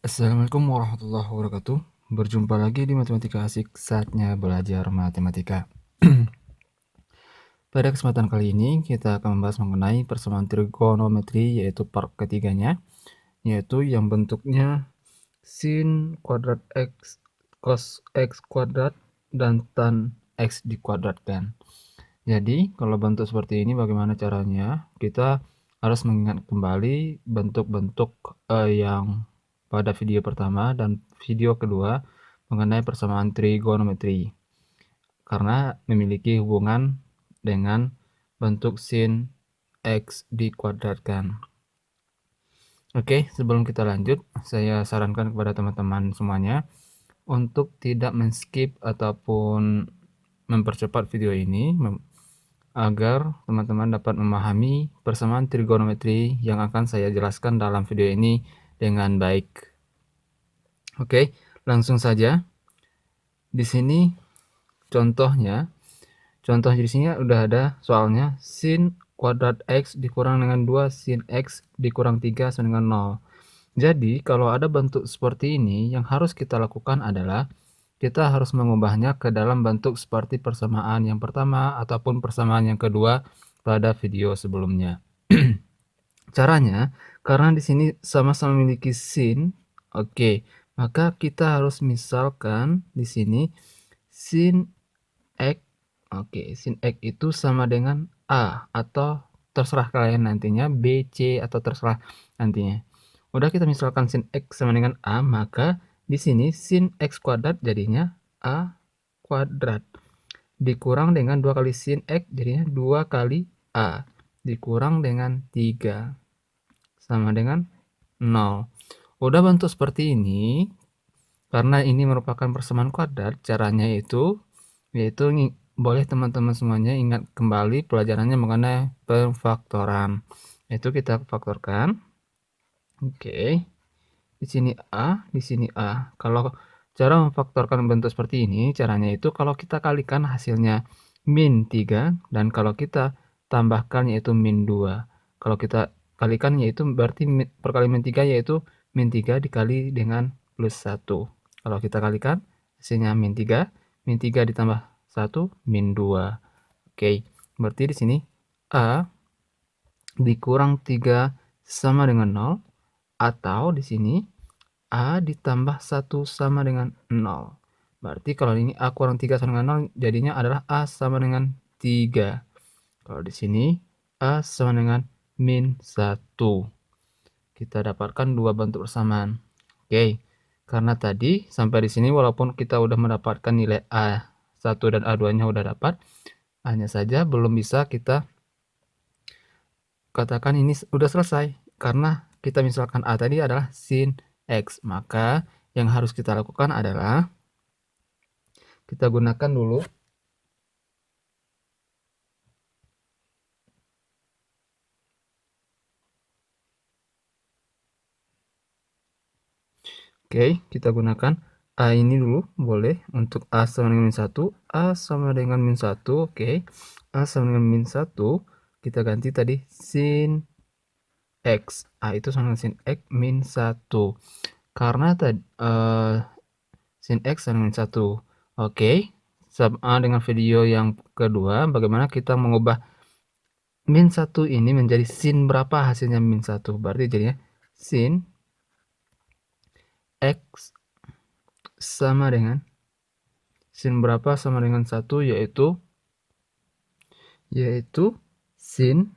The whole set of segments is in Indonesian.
Assalamualaikum warahmatullahi wabarakatuh. Berjumpa lagi di Matematika Asik, saatnya belajar matematika. Pada kesempatan kali ini kita akan membahas mengenai persamaan trigonometri, yaitu part ketiganya, yaitu yang bentuknya sin kuadrat x cos x kuadrat dan tan x dikuadratkan. Jadi kalau bentuk seperti ini bagaimana caranya? Kita harus mengingat kembali bentuk-bentuk yang pada video pertama dan video kedua mengenai persamaan trigonometri, karena memiliki hubungan dengan bentuk sin x dikuadratkan. Oke, sebelum kita lanjut, saya sarankan kepada teman-teman semuanya untuk tidak men-skip ataupun mempercepat video ini agar teman-teman dapat memahami persamaan trigonometri yang akan saya jelaskan dalam video ini dengan baik. Oke, langsung saja. Di sini contohnya di sini udah ada soalnya sin kuadrat x dikurang dengan 2 sin x dikurang 3 sama dengan 0. Jadi kalau ada bentuk seperti ini, yang harus kita lakukan adalah kita harus mengubahnya ke dalam bentuk seperti persamaan yang pertama ataupun persamaan yang kedua pada video sebelumnya. Caranya, karena di sini sama-sama memiliki sin, oke, maka kita harus misalkan di sini sin x, oke, sin x itu sama dengan A, atau terserah kalian nantinya B, C, atau terserah nantinya. Udah kita misalkan sin x sama dengan A, maka di sini sin x kuadrat jadinya A kuadrat. Dikurang dengan 2 kali sin x jadinya 2 kali A. Dikurang dengan 3. Sama dengan 0. Udah bentuk seperti ini, karena ini merupakan persamaan kuadrat, caranya yaitu boleh teman-teman semuanya ingat kembali pelajarannya mengenai pemfaktoran. Itu kita faktorkan. Oke. Di sini A, di sini A. Kalau cara memfaktorkan bentuk seperti ini, caranya itu kalau kita kalikan hasilnya min 3, dan kalau kita tambahkan yaitu min 2. Kalau kita kalikan yaitu berarti perkali min 3 yaitu min 3 dikali dengan plus 1. Kalau kita kalikan hasilnya min 3 ditambah 1 min 2. Oke, berarti di sini A dikurang 3 sama dengan 0, atau di sini A ditambah 1 sama dengan 0. Berarti kalau ini A kurang 3 sama dengan 0, jadinya adalah A sama dengan 3. Kalau di sini A sama dengan min 1. Kita dapatkan dua bentuk persamaan. Oke, karena tadi sampai di sini walaupun kita udah mendapatkan nilai A1 dan A2-nya udah dapat, hanya saja belum bisa kita katakan ini udah selesai, karena kita misalkan A tadi adalah sin X. Maka yang harus kita lakukan adalah kita gunakan dulu kita gunakan A ini dulu, boleh, untuk A sama dengan min 1, A sama dengan min 1, oke. A sama dengan min 1, kita ganti tadi sin X. A itu sama dengan sin X min 1. Karena tadi sin X sama dengan 1. Oke, sama dengan video yang kedua, bagaimana kita mengubah min 1 ini menjadi sin berapa hasilnya min 1. Berarti jadinya sin X sama dengan sin berapa sama dengan 1, yaitu sin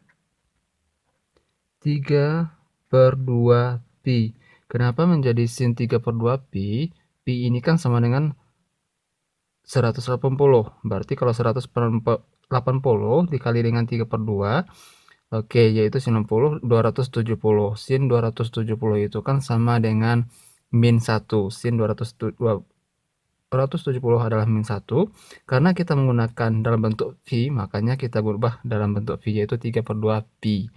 3/2 pi. Kenapa menjadi sin 3/2 pi? Pi ini kan sama dengan 180. Berarti kalau 180 dikali dengan 3/2, oke, yaitu sin 60, 270. Sin 270 itu kan sama dengan min 1. Sin 270 adalah min 1. Karena kita menggunakan dalam bentuk pi, makanya kita ubah dalam bentuk pi, yaitu 3/2 pi.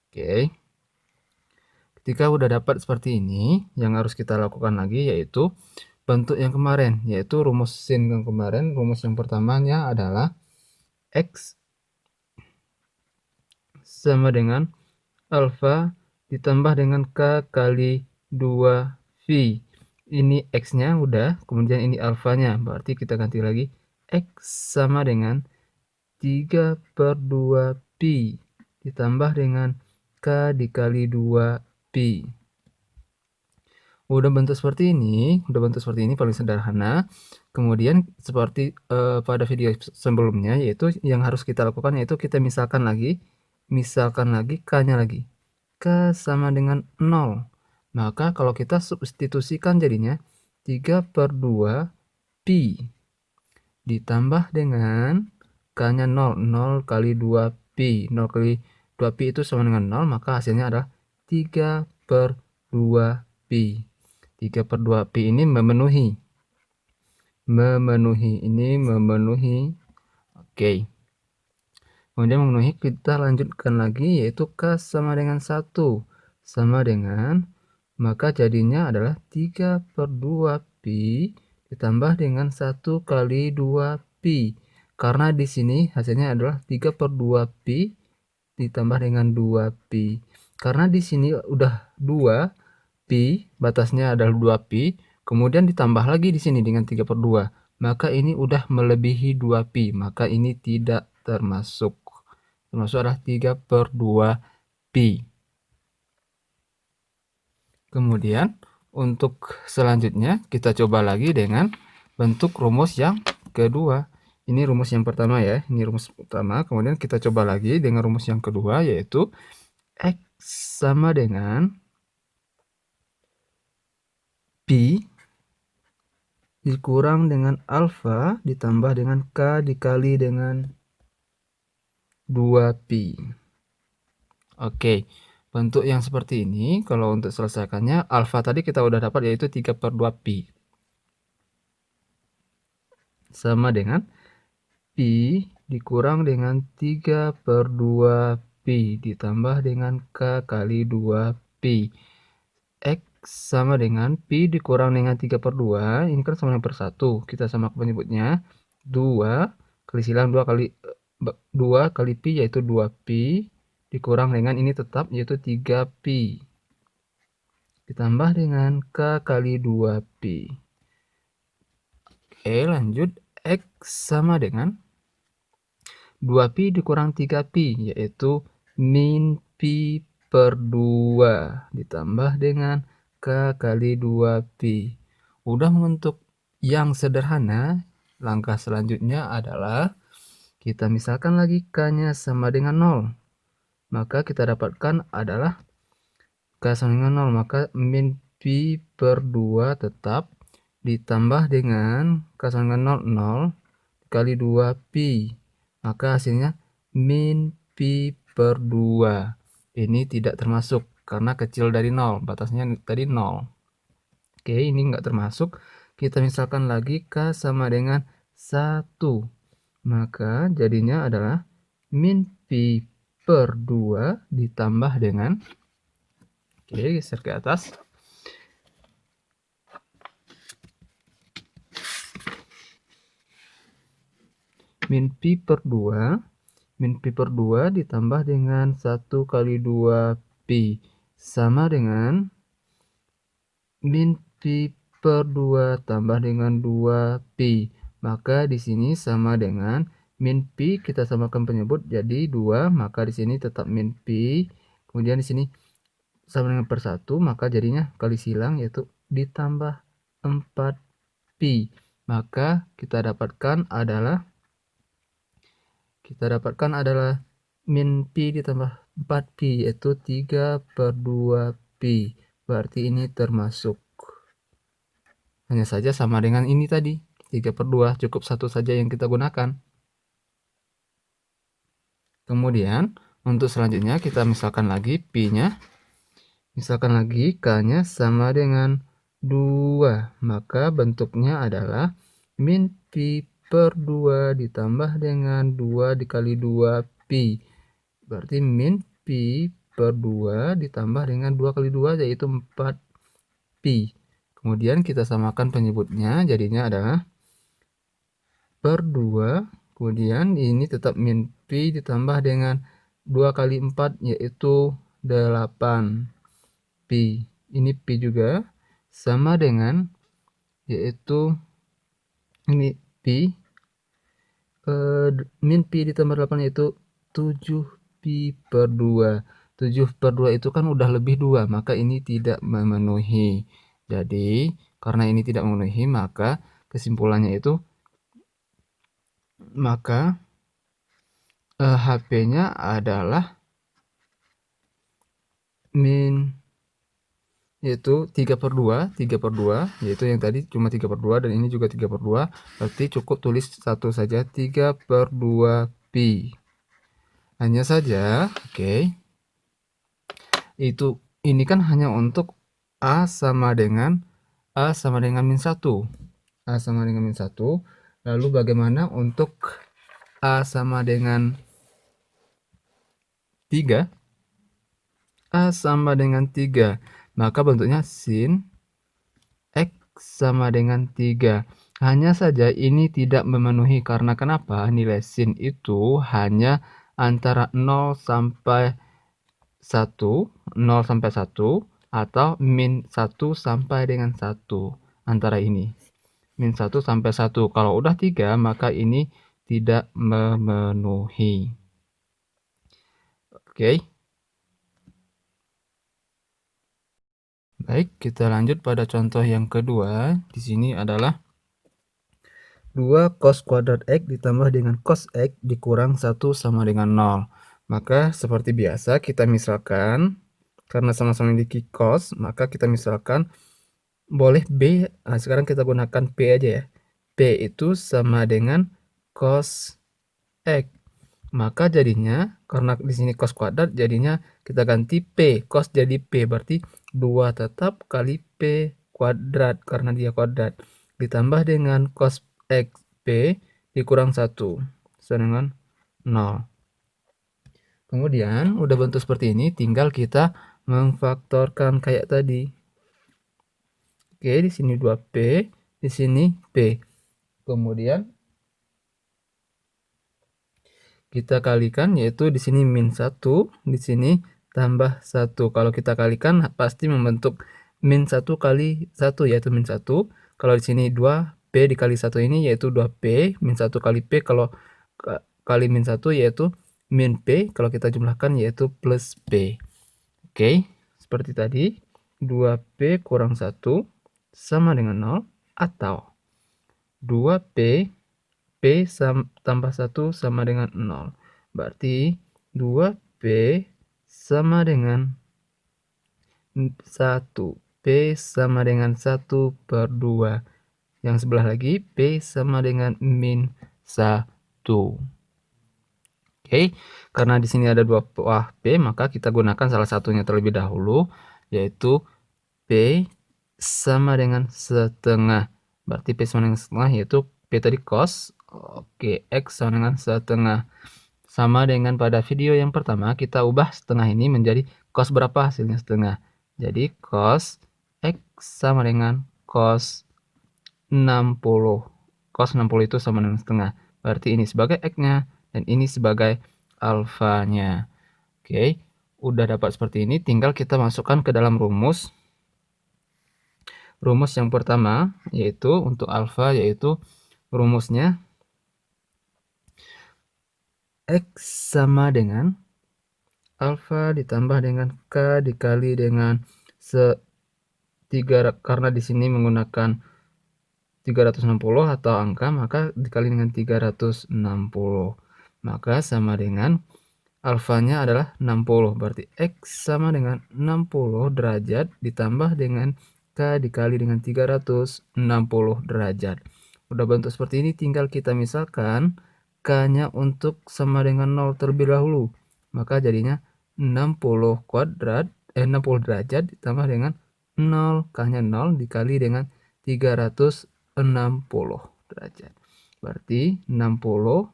Oke. Ketika udah dapat seperti ini, yang harus kita lakukan lagi yaitu bentuk yang kemarin, yaitu rumus sin yang kemarin. Rumus yang pertamanya adalah X sama dengan alfa ditambah dengan K kali 2 V. Ini X-nya udah, kemudian ini alfanya. Berarti kita ganti lagi. X sama dengan 3/2 Pi ditambah dengan K dikali 2 Pi. Udah bentuk seperti ini paling sederhana. Kemudian seperti pada video sebelumnya, yaitu yang harus kita lakukan yaitu kita misalkan lagi K-nya lagi. K sama dengan 0. Maka kalau kita substitusikan jadinya 3/2 Pi ditambah dengan K-nya 0. 0 kali 2 Pi. 0 kali 2 Pi itu sama dengan 0, maka hasilnya adalah 3/2 Pi. 3/2 Pi ini memenuhi. Ini memenuhi. Oke. Kemudian memenuhi, kita lanjutkan lagi yaitu K sama dengan 1. Sama dengan, maka jadinya adalah 3/2 Pi ditambah dengan 1 kali 2 Pi. Karena di sini hasilnya adalah 3/2 Pi ditambah dengan 2 Pi. Karena di sini udah 2 Pi, batasnya adalah 2 Pi, kemudian ditambah lagi di sini dengan 3/2, maka ini udah melebihi 2 Pi, maka ini tidak termasuk. Termasuk adalah 3/2 Pi. Kemudian untuk selanjutnya kita coba lagi dengan bentuk rumus yang kedua. Ini rumus yang pertama ya, ini rumus pertama. Kemudian kita coba lagi dengan rumus yang kedua, yaitu X sama dengan Pi dikurang dengan alfa ditambah dengan K dikali dengan 2 Pi. Oke, bentuk yang seperti ini kalau untuk selesaikannya, alfa tadi kita udah dapat yaitu 3/2 Pi. Sama dengan Pi dikurang dengan 3/2 Pi ditambah dengan K kali 2 Pi. X sama dengan Pi dikurang dengan 3/2, ini kan sama dengan per 1, kita samakan penyebutnya. 2 kali silang 2 kali Pi yaitu 2 Pi dikurang dengan ini tetap yaitu 3 Pi ditambah dengan K kali 2 Pi. Oke, lanjut. X sama dengan 2 Pi dikurang 3 Pi yaitu min Pi per 2 ditambah dengan K kali 2 Pi. Udah membentuk yang sederhana, langkah selanjutnya adalah kita misalkan lagi K-nya sama dengan 0. Maka kita dapatkan adalah K sama dengan 0. Maka min Pi per 2 tetap ditambah dengan K sama dengan 0, 0 dikali 2 Pi. Maka hasilnya min Pi per 2. Ini tidak termasuk karena kecil dari 0, batasnya tadi 0. Oke, ini enggak termasuk. Kita misalkan lagi K sama dengan 1. Maka jadinya adalah min Pi per 2 ditambah dengan, oke, geser ke atas. Min Pi per 2 ditambah dengan 1 kali 2 Pi sama dengan min Pi per 2 tambah dengan 2 Pi. Maka di sini sama dengan min Pi, kita samakan penyebut jadi 2, maka di sini tetap min Pi. Kemudian di sini sama dengan per 1, maka jadinya kali silang yaitu ditambah 4 Pi. Maka kita dapatkan adalah min Pi ditambah 4 Pi yaitu 3/2 Pi. Berarti ini termasuk. Hanya saja sama dengan ini tadi, 3/2, cukup satu saja yang kita gunakan. Kemudian untuk selanjutnya kita misalkan lagi Pi-nya. Misalkan lagi K-nya sama dengan 2. Maka bentuknya adalah min Pi per 2 ditambah dengan 2 dikali 2 Pi. Berarti min Pi per 2 ditambah dengan 2 kali 2 yaitu 4 Pi. Kemudian kita samakan penyebutnya, jadinya adalah per 2. Kemudian ini tetap min Pi ditambah dengan 2 kali 4 yaitu 8 Pi. Ini Pi juga sama dengan yaitu ini pi min pi ditambah 8 yaitu 7 pi per 2. 7 per 2 itu kan udah lebih 2, maka ini tidak memenuhi. Jadi karena ini tidak memenuhi, maka kesimpulannya itu HP-nya adalah min yaitu 3/2 yaitu yang tadi cuma 3/2 dan ini juga 3/2, berarti cukup tulis satu saja 3/2 pi. Hanya saja, ini kan hanya untuk A sama dengan min 1. A sama dengan min 1. Lalu bagaimana untuk A sama dengan 3? A sama dengan 3. Maka bentuknya sin X sama dengan 3. Hanya saja ini tidak memenuhi karena kenapa? Nilai sin itu hanya antara 0 sampai 1, 0 sampai 1 atau min 1 sampai dengan 1. Antara ini. Min 1 sampai 1. Kalau udah 3, maka ini tidak memenuhi. Oke. Baik, kita lanjut pada contoh yang kedua. Di sini adalah 2 cos kuadrat X ditambah dengan cos X dikurang 1 sama dengan 0. Maka seperti biasa kita misalkan, karena sama-sama memiliki cos, maka kita misalkan boleh B. Nah, sekarang kita gunakan P aja ya. P itu sama dengan cos X. Maka jadinya, karena di sini cos kuadrat, jadinya kita ganti P. Cos jadi P, berarti 2 tetap kali P kuadrat, karena dia kuadrat. Ditambah dengan cos X P dikurang 1, sama dengan 0. Kemudian, udah bentuk seperti ini, tinggal kita memfaktorkan kayak tadi. Oke, di sini 2P, di sini P. Kemudian kita kalikan, yaitu di sini min 1, di sini tambah 1. Kalau kita kalikan pasti membentuk min 1 kali 1, yaitu min 1. Kalau di sini 2P dikali 1 ini yaitu 2P, min 1 kali P kalau kali min 1 yaitu min P, kalau kita jumlahkan yaitu plus P. Oke, seperti tadi 2P kurang 1 sama dengan 0, atau 2P tambah 1 sama dengan 0. Berarti 2P sama dengan 1. P sama dengan 1 per 2. Yang sebelah lagi P sama dengan min 1. Oke, karena di sini ada 2 buah P, maka kita gunakan salah satunya terlebih dahulu, yaitu P sama dengan setengah. Berarti P sama dengan setengah, yaitu P tadi cos. Oke, X sama dengan setengah. Sama dengan pada video yang pertama, kita ubah setengah ini menjadi cos berapa hasilnya setengah. Jadi cos X sama dengan cos 60. Cos 60 itu sama dengan setengah. Berarti ini sebagai X-nya dan ini sebagai alfanya. Oke, udah dapat seperti ini, tinggal kita masukkan ke dalam rumus. Rumus yang pertama yaitu untuk alfa, yaitu rumusnya X sama dengan alfa ditambah dengan K dikali dengan 3, karena di sini menggunakan 360 atau angka, maka dikali dengan 360. Maka sama dengan alfanya adalah 60. Berarti X sama dengan 60 derajat ditambah dengan K dikali dengan 360 derajat. Udah bentuk seperti ini, tinggal kita misalkan K-nya untuk sama dengan 0 terlebih dahulu. Maka jadinya 60 derajat ditambah dengan 0. K-nya 0 dikali dengan 360 derajat. Berarti 60.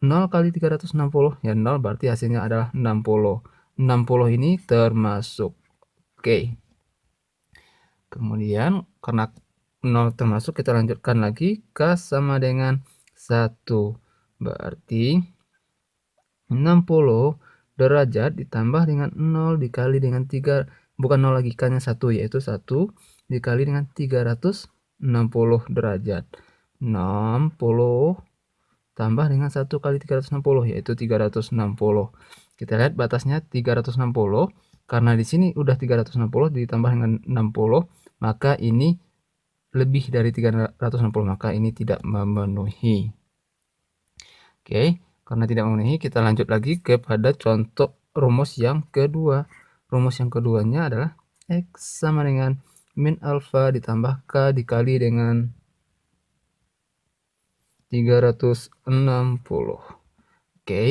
0 kali 360, ya 0, berarti hasilnya adalah 60. 60 ini termasuk. Oke. Kemudian karena 0 termasuk, kita lanjutkan lagi. K sama dengan 1. Berarti 60 derajat ditambah dengan 0 dikali dengan 3, bukan 0 lagi, K-nya 1, yaitu 1 dikali dengan 360 derajat. 60 tambah dengan 1 kali 360, yaitu 360. Kita lihat batasnya 360. Karena di sini udah 360 ditambah dengan 60, maka ini lebih dari 360, maka ini tidak memenuhi. Oke, karena tidak memenuhi, kita lanjut lagi kepada contoh rumus yang kedua. Rumus yang keduanya adalah X sama dengan min alfa ditambah K dikali dengan 360. Oke,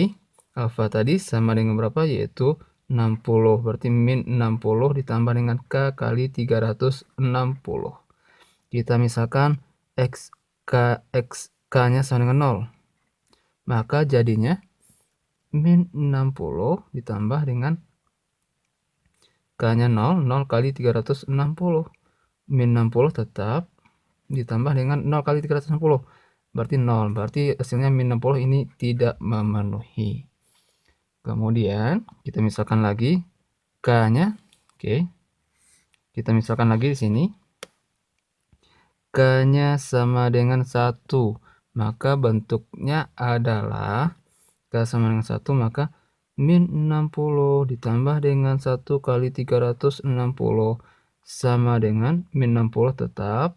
alfa tadi sama dengan berapa? Yaitu 60. Berarti min 60 ditambah dengan K kali 360. Kita misalkan K-nya sama dengan 0. Maka jadinya min 60 ditambah dengan K-nya 0, 0 kali 360. Min 60 tetap ditambah dengan 0 kali 360. Berarti 0. Berarti hasilnya min 60 ini tidak memenuhi. Kemudian kita misalkan lagi K-nya. Oke. Kita misalkan lagi di sini. K-nya sama dengan 1. Maka bentuknya adalah K sama dengan 1, maka min 60 ditambah dengan 1 kali 360 sama dengan min 60 tetap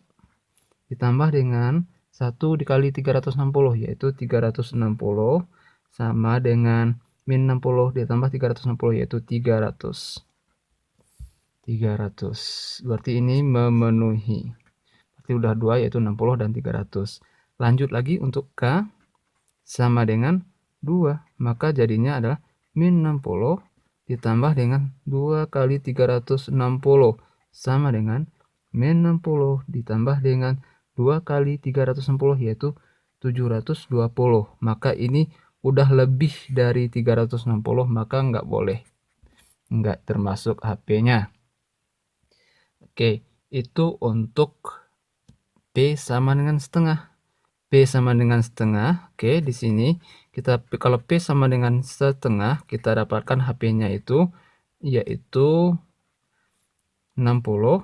ditambah dengan 1 dikali 360, yaitu 360 sama dengan min 60 ditambah 360, yaitu 300. Berarti ini memenuhi. Berarti udah 2, yaitu 60 dan 300. Lanjut lagi untuk K sama dengan 2, maka jadinya adalah min 60 ditambah dengan 2 kali 360 sama dengan min 60 ditambah dengan 2 kali 360, yaitu 720. Maka ini udah lebih dari 360, maka nggak boleh, nggak termasuk HP-nya. Oke, itu untuk P sama dengan setengah. P sama dengan setengah. Oke, di sini kita kalau P sama dengan setengah, kita dapatkan HP-nya itu yaitu 60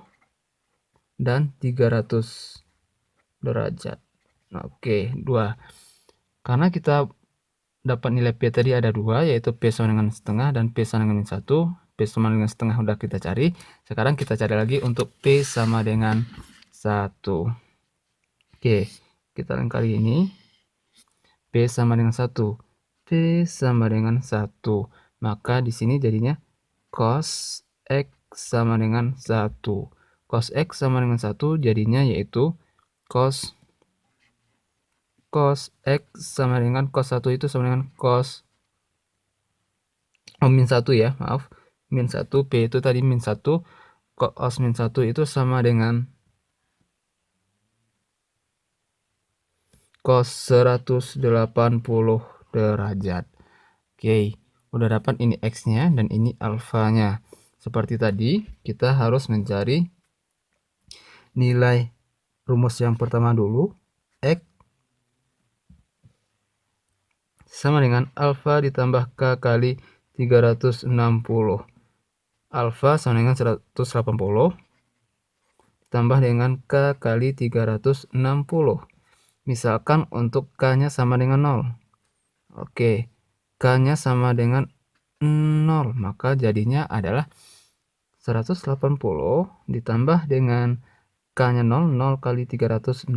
dan 300 derajat. Nah, oke, 2. Karena kita dapat nilai P tadi ada 2, yaitu P sama dengan setengah dan P sama dengan 1. P sama dengan setengah udah kita cari. Sekarang kita cari lagi untuk P sama dengan 1. Oke, kita kali ini P sama dengan 1. P sama dengan 1. Maka di sini jadinya cos X sama dengan 1. Cos X sama dengan 1 jadinya yaitu cos X sama dengan cos 1 itu sama dengan cos min 1 ya, maaf. Min 1, P itu tadi min 1, cos min 1 itu sama dengan cos 180 derajat. Oke, udah dapat ini X-nya dan ini alfanya. Seperti tadi, kita harus mencari nilai rumus yang pertama dulu. X sama dengan alfa ditambah K kali 360. Alfa sama dengan 180 ditambah dengan K kali 360. Misalkan untuk K-nya sama dengan 0. Oke, K-nya sama dengan 0, maka jadinya adalah 180 ditambah dengan K-nya 0, 0 kali 360.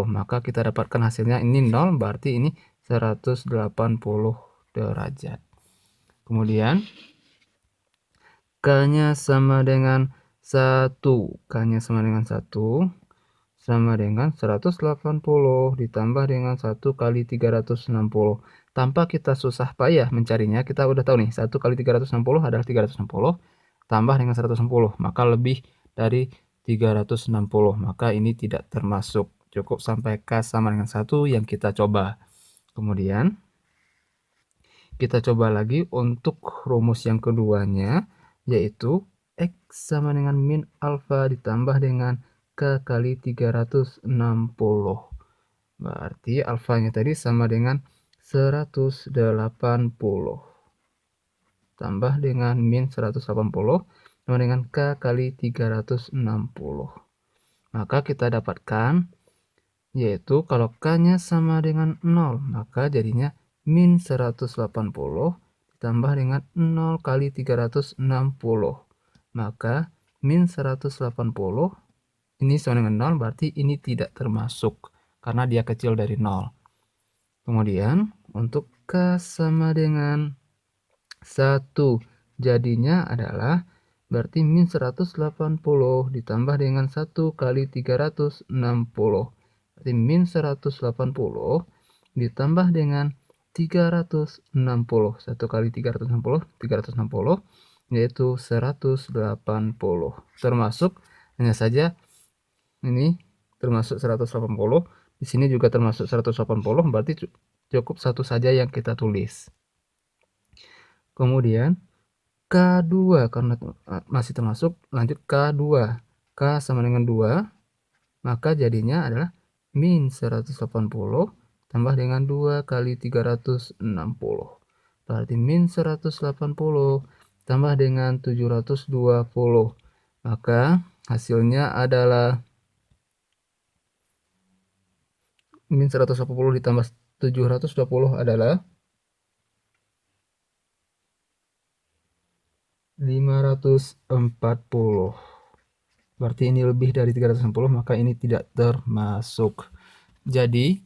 Maka kita dapatkan hasilnya ini 0, berarti ini 180 derajat. Kemudian K-nya sama dengan 1. K-nya sama dengan 1 sama dengan 180 ditambah dengan 1 kali 360. Tanpa kita susah payah mencarinya, kita udah tahu nih 1 kali 360 adalah 360 tambah dengan 160, maka lebih dari 360, maka ini tidak termasuk. Cukup sampai K sama dengan 1 yang kita coba. Kemudian kita coba lagi untuk rumus yang keduanya, yaitu X sama dengan min alfa ditambah dengan K kali 360. Berarti alfanya tadi sama dengan 180 tambah dengan min 180 sama dengan K kali 360. maka kita dapatkan yaitu kalau K-nya sama dengan 0, maka jadinya min 180 ditambah dengan 0 kali 360. Maka min 180 ini sama dengan 0, berarti ini tidak termasuk karena dia kecil dari 0. Kemudian untuk K sama dengan 1, jadinya adalah berarti min 180 ditambah dengan 1 kali 360. Berarti min 180 ditambah dengan 360. 1 kali 360, 360, yaitu 180. Termasuk, hanya saja ini termasuk 180. Di sini juga termasuk 180, berarti cukup satu saja yang kita tulis. Kemudian K2 karena masih termasuk, lanjut K2. K sama dengan 2, maka jadinya adalah min 180 tambah dengan 2 kali 360. Berarti min 180 tambah dengan 720. Maka hasilnya adalah min 180 ditambah 720 adalah 540. Berarti ini lebih dari 360, maka ini tidak termasuk. Jadi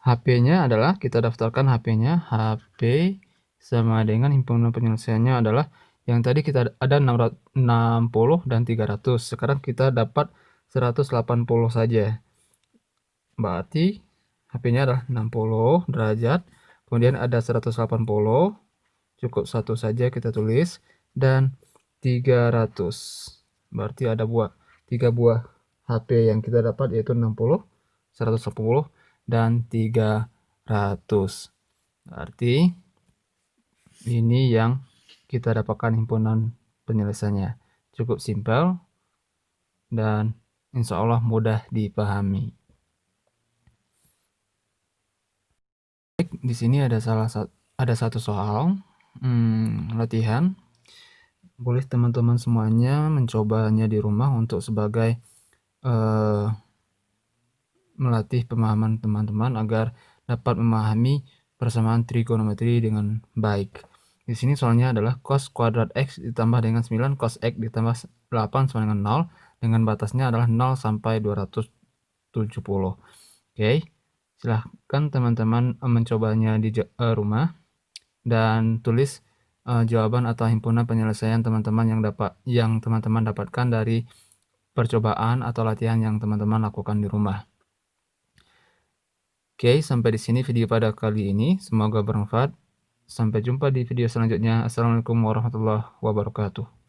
HP-nya adalah kita daftarkan HP-nya. HP sama dengan himpunan penyelesaiannya adalah yang tadi kita ada 60 dan 300. Sekarang kita dapat 180 saja. Berarti HP-nya adalah 60 derajat. Kemudian ada 180. Cukup satu saja kita tulis, dan 300. Berarti ada 3 buah HP yang kita dapat, yaitu 60, 110, dan 300. Berarti ini yang kita dapatkan himpunan penyelesaiannya. Cukup simpel dan insya Allah mudah dipahami. Di sini ada satu soal latihan. Boleh teman-teman semuanya mencobanya di rumah untuk sebagai melatih pemahaman teman-teman agar dapat memahami persamaan trigonometri dengan baik. Di sini soalnya adalah cos kuadrat X ditambah dengan 9 cos X ditambah 8 sama dengan 0, dengan batasnya adalah 0 sampai 270. Oke, silahkan teman-teman mencobanya di rumah dan tulis jawaban atau himpunan penyelesaian teman-teman yang teman-teman dapatkan dari percobaan atau latihan yang teman-teman lakukan di rumah. Oke, sampai di sini video pada kali ini. Semoga bermanfaat. Sampai jumpa di video selanjutnya. Assalamualaikum warahmatullahi wabarakatuh.